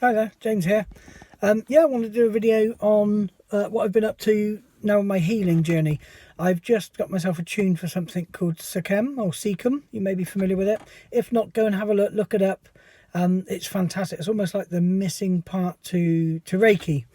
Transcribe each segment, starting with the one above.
Hi there, James here. Yeah, I wanted to do a video on what I've been up to now on my healing journey. I've just got myself attuned for something called Seichem or Seichem. You may be familiar with it. If not, go and have a look it up. It's fantastic. It's almost like the missing part to Reiki.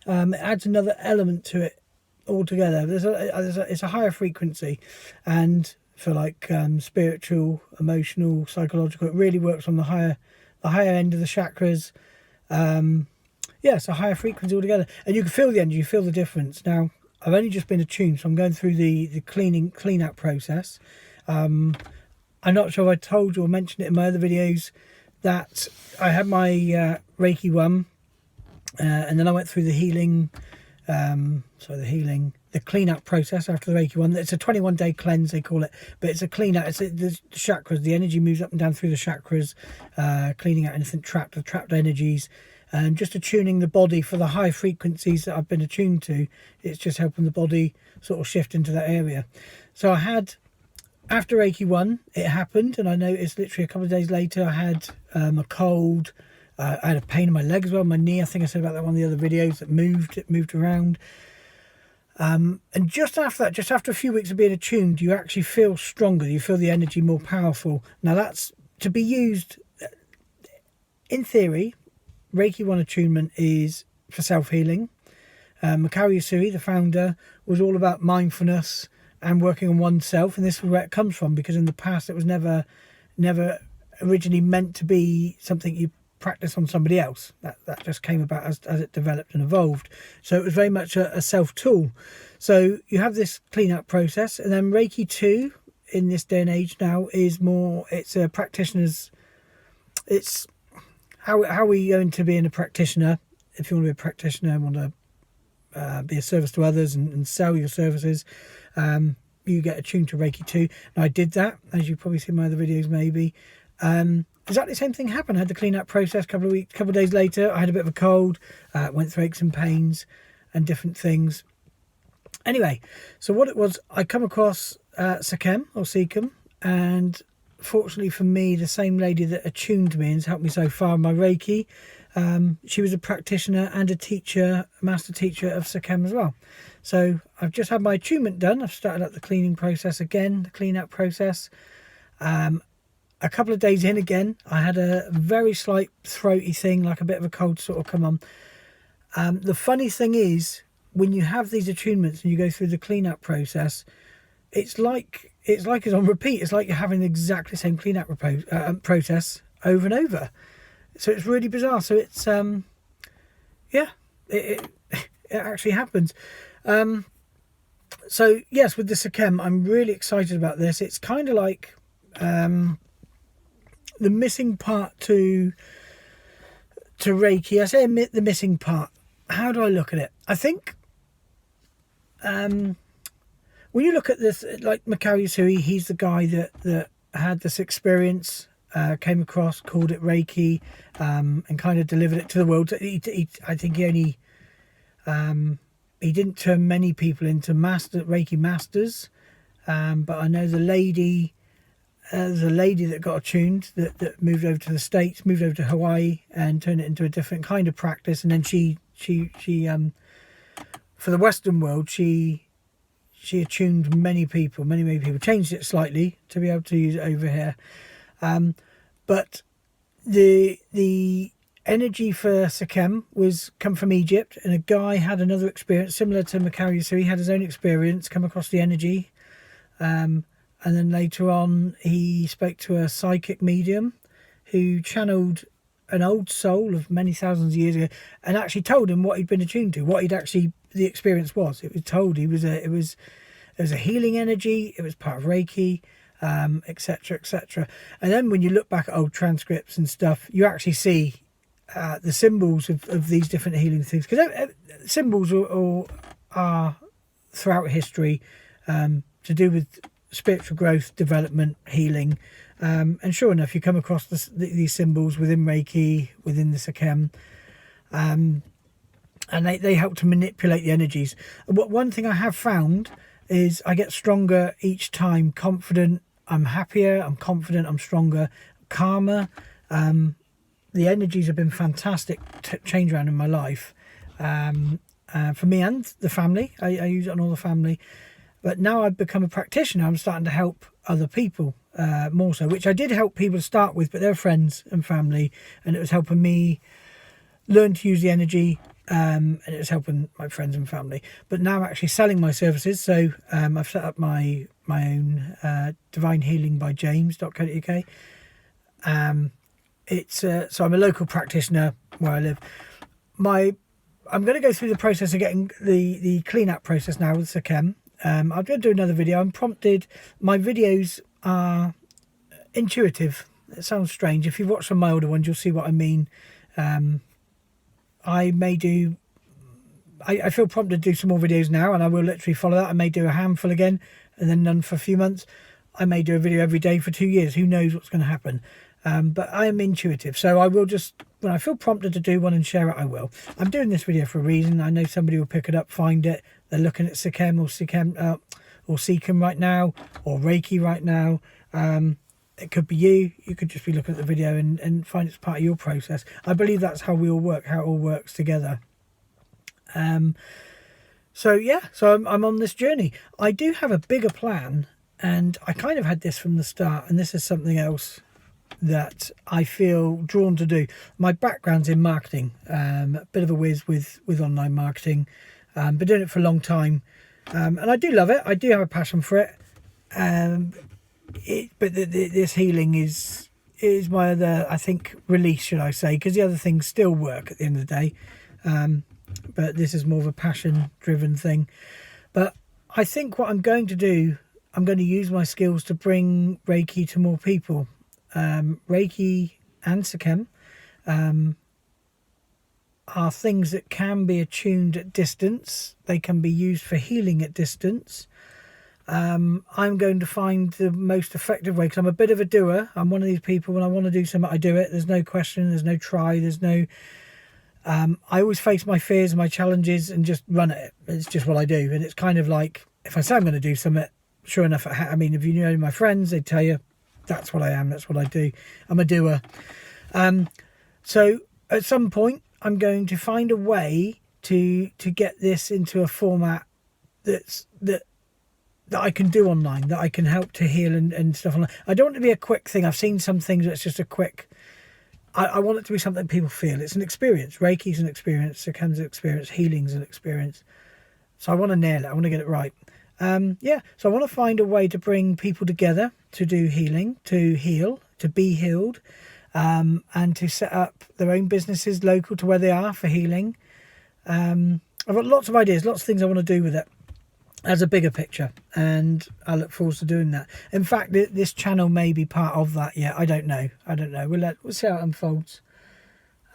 It adds another element to it altogether. It's a higher frequency, and for like spiritual, emotional, psychological, it really works on the higher end of the chakras. Yeah, it's a higher frequency altogether, and you can feel the energy, you feel the difference. Now, I've only just been attuned, so I'm going through the clean out process. I'm not sure if I told you or mentioned it in my other videos that I had my Reiki one, and then I went through the healing, the clean out process after the Reiki one. It's a 21-day cleanse, they call it, but it's a clean out. It's the chakras, the energy moves up and down through the chakras, cleaning out anything trapped energies, and just attuning the body for the high frequencies that I've been attuned to. It's just helping the body sort of shift into that area. So I had, after Reiki 1, it happened, and I noticed literally a couple of days later I had a cold. I had a pain in my leg as well, my knee. I think I said about that one in the other videos. It moved around. And just after that, just after a few weeks of being attuned, you actually feel stronger. You feel the energy more powerful. Now that's to be used, in theory, Reiki 1 attunement is for self-healing. Mikao Usui, the founder, was all about mindfulness and working on oneself, and this is where it comes from, because in the past it was never originally meant to be something you practice on somebody else. That just came about as it developed and evolved. So it was very much a self-tool. So you have this clean-up process, and then Reiki 2 in this day and age now is more, it's a practitioner's, it's how are you going to be in a practitioner? If you want to be a practitioner and want to be a service to others and sell your services, you get attuned to Reiki 2. And I did that, as you've probably seen in my other videos maybe. Exactly the same thing happened. I had the clean up process a couple of days later. I had a bit of a cold, went through aches and pains and different things. Anyway, so what it was, I come across Seichem or Seichem, and fortunately for me, the same lady that attuned me and has helped me so far in my Reiki, she was a practitioner and a teacher, a master teacher of Seichem as well. So I've just had my attunement done. I've started up the cleaning process again, the clean up process. A couple of days in again, I had a very slight throaty thing, like a bit of a cold sort of come on. The funny thing is, when you have these attunements and you go through the clean-up process, it's like it's on repeat. It's like you're having exactly the same clean-up process over and over. So it's really bizarre. So it's yeah, it actually happens. So yes, with the Seichem, I'm really excited about this. It's kind of like the missing part to Reiki. I say the missing part. How do I look at it? I think when you look at this, like Mikao Usui, he's the guy that had this experience, came across, called it Reiki, and kind of delivered it to the world. I think he didn't turn many people into Reiki masters, but I know the lady. There's a lady that got attuned that moved over to the States, moved over to Hawaii, and turned it into a different kind of practice. And then she for the Western world, she attuned many people, many people, changed it slightly to be able to use it over here. But the energy for Seichem was come from Egypt, and a guy had another experience similar to Mikao, so he had his own experience, come across the energy. And then later on, he spoke to a psychic medium who channeled an old soul of many thousands of years ago, and actually told him what he'd been attuned to, what the experience was. It was told it was a healing energy. It was part of Reiki, etc., etc. And then when you look back at old transcripts and stuff, you actually see the symbols of these different healing things, because symbols are throughout history to do with spiritual growth, development, healing, and sure enough, you come across these symbols within Reiki, within the Seichem, and they help to manipulate the energies. And one thing I have found is I get stronger each time, confident. I'm happier, I'm confident, I'm stronger, calmer. the energies have been fantastic change around in my life, for me and the family. I use it on all the family. But now I've become a practitioner, I'm starting to help other people more so, which I did help people to start with, but they're friends and family, and it was helping me learn to use the energy, and it was helping my friends and family. But now I'm actually selling my services, so I've set up my own Divine Healing by James.co.uk. So I'm a local practitioner where I live. I'm going to go through the process of getting the clean-up process now with Seichem. I'm going to do another video. I'm prompted. My videos are intuitive. It sounds strange. If you've watched some of my older ones, you'll see what I mean. I feel prompted to do some more videos now, and I will literally follow that. I may do a handful again and then none for a few months. I may do a video every day for 2 years. Who knows what's going to happen? But I am intuitive, so I will just, when I feel prompted to do one and share it, I will. I'm doing this video for a reason. I know somebody will pick it up, find it. They're looking at Seichem or Seichem right now, or Reiki right now. It could be you. You could just be looking at the video and find it's part of your process. I believe that's how we all work, how it all works together. So I'm on this journey. I do have a bigger plan, and I kind of had this from the start, and this is something else that I feel drawn to do. My background's in marketing, a bit of a whiz with online marketing. Been doing it for a long time, and I do love it. I do have a passion for it. But this healing is my other, I think, release, should I say, because the other things still work at the end of the day. But this is more of a passion-driven thing. But I think what I'm going to do, I'm going to use my skills to bring Reiki to more people. Reiki and Seichem are things that can be attuned at distance. They can be used for healing at distance. I'm going to find the most effective way, because I'm a bit of a doer. I'm one of these people, when I want to do something, I do it. There's no question, there's no try, there's no... I always face my fears and my challenges and just run at it. It's just what I do. And it's kind of like, if I say I'm going to do something, sure enough, I mean, if you know my friends, they'd tell you, that's what I am, that's what I do. I'm a doer. So at some point, I'm going to find a way to get this into a format that I can do online, that I can help to heal and stuff online. I don't want it to be a quick thing. I've seen some things that's just a quick... I want it to be something people feel. It's an experience. Reiki's an experience. Seichem's an experience. Healing's an experience. So I want to nail it. I want to get it right. So I want to find a way to bring people together to do healing, to heal, to be healed, and to set up their own businesses local to where they are for healing. I've got lots of ideas, lots of things I want to do with it as a bigger picture, and I look forward to doing that. In fact, this channel may be part of that yet. I don't know. We'll see how it unfolds.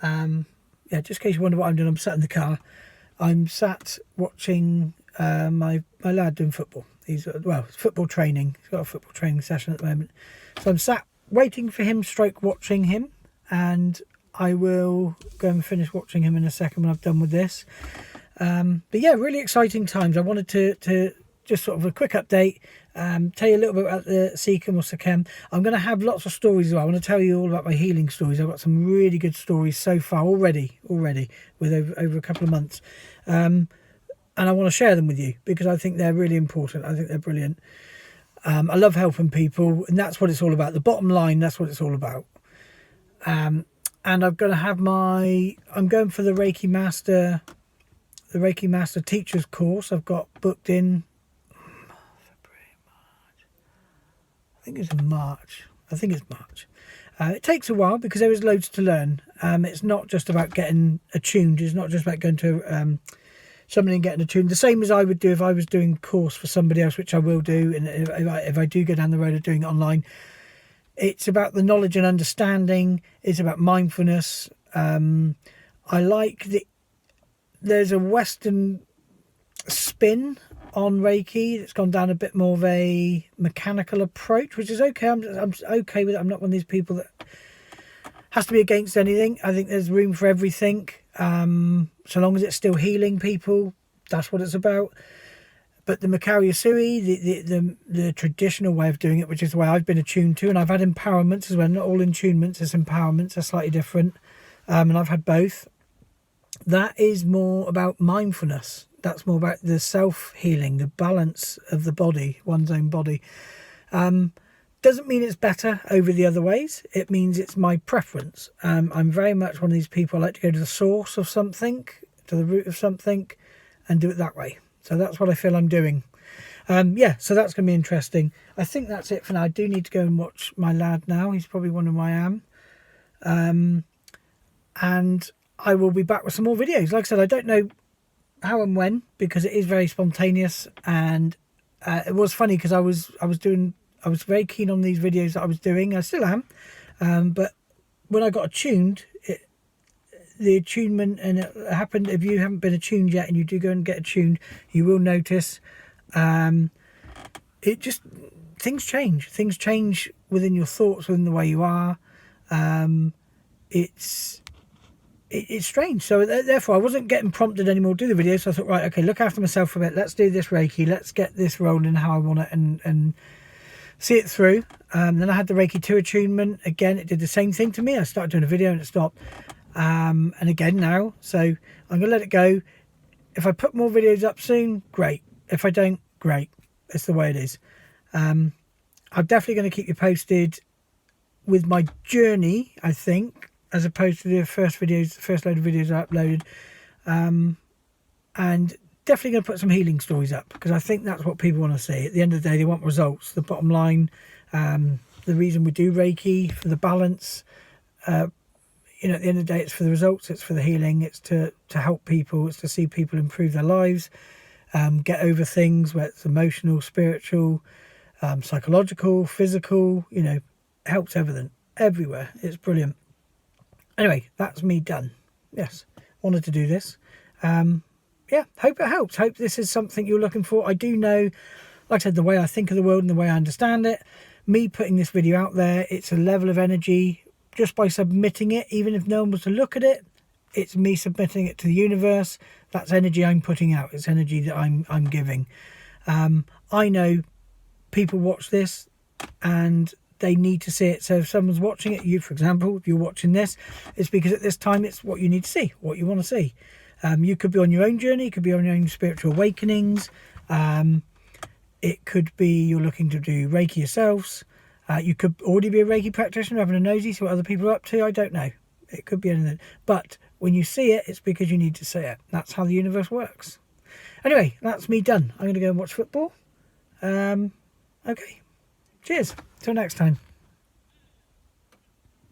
Just in case you wonder what I'm doing, I'm sat in the car. I'm sat watching my lad doing football. He's football training. He's got a football training session at the moment. So I'm sat waiting for him, watching him, and I will go and finish watching him in a second when I've done with this. But yeah, really exciting times. I wanted to just sort of a quick update, tell you a little bit about the Seichem or Seichem. I'm going to have lots of stories as well. I want to tell you all about my healing stories. I've got some really good stories so far already with over a couple of months. And I want to share them with you because I think they're really important. I think they're brilliant. I love helping people, and that's what it's all about. The bottom line, that's what it's all about. And I'm going to have I'm going for the Reiki Master Teachers course. I've got booked in February, March. I think it's March. It takes a while because there is loads to learn. It's not just about getting attuned. It's not just about going to somebody and getting attuned. The same as I would do if I was doing a course for somebody else, which I will do. And if I do go down the road of doing it online, it's about the knowledge and understanding. It's about mindfulness. I like there's a Western spin on Reiki. It's gone down a bit more of a mechanical approach, which is okay. I'm okay with it. I'm not one of these people that has to be against anything. I think there's room for everything. So long as it's still healing people, that's what it's about. But the Makari Usui, the traditional way of doing it, which is the way I've been attuned to, and I've had empowerments as well. Not all attunements, it's empowerments, they're slightly different. And I've had both. That is more about mindfulness. That's more about the self-healing, the balance of the body, one's own body. Doesn't mean it's better over the other ways. It means it's my preference. I'm very much one of these people. I like to go to the source of something, to the root of something, and do it that way. So that's what I feel I'm doing. Yeah, so that's going to be interesting. I think that's it for now. I do need to go and watch my lad now. He's probably wondering where I am. And I will be back with some more videos. Like I said, I don't know how and when, because it is very spontaneous. And it was funny because I was very keen on these videos that I was doing. I still am. But when I got attuned, the attunement, and it happened, if you haven't been attuned yet and you do go and get attuned, you will notice it just, things change within your thoughts, within the way you are. It's strange. So therefore I wasn't getting prompted anymore to do the video, so I thought, right, okay, look after myself for a bit, let's do this Reiki, let's get this rolling how I want it, and see it through. Then I had the Reiki 2 attunement. Again, it did the same thing to me. I started doing a video and it stopped. And again now, so I'm gonna let it go. If I put more videos up soon, great. If I don't, great. It's the way it is. I'm definitely going to keep you posted with my journey, I think, as opposed to the first load of videos I uploaded. And definitely going to put some healing stories up, because I think that's what people want to see. At the end of the day, they want results. The bottom line, the reason we do Reiki, for the balance, you know, at the end of the day, it's for the results, it's for the healing, it's to help people, it's to see people improve their lives, get over things, whether it's emotional, spiritual, psychological, physical, you know, helps everything, everywhere. It's brilliant. Anyway, that's me done. Yes, wanted to do this. Yeah, hope it helps. Hope this is something you're looking for. I do know, like I said, the way I think of the world and the way I understand it, me putting this video out there, it's a level of energy. Just by submitting it, even if no one was to look at it, it's me submitting it to the universe. That's energy I'm putting out. It's energy that I'm giving. I know people watch this and they need to see it. So if someone's watching it, you, for example, if you're watching this, it's because at this time it's what you need to see, what you want to see. You could be on your own journey, you could be on your own spiritual awakenings. It could be you're looking to do Reiki yourselves. You could already be a Reiki practitioner, having a nosy, see what other people are up to. I don't know. It could be anything. But when you see it, it's because you need to see it. That's how the universe works. Anyway, that's me done. I'm going to go and watch football. Okay. Cheers. Till next time.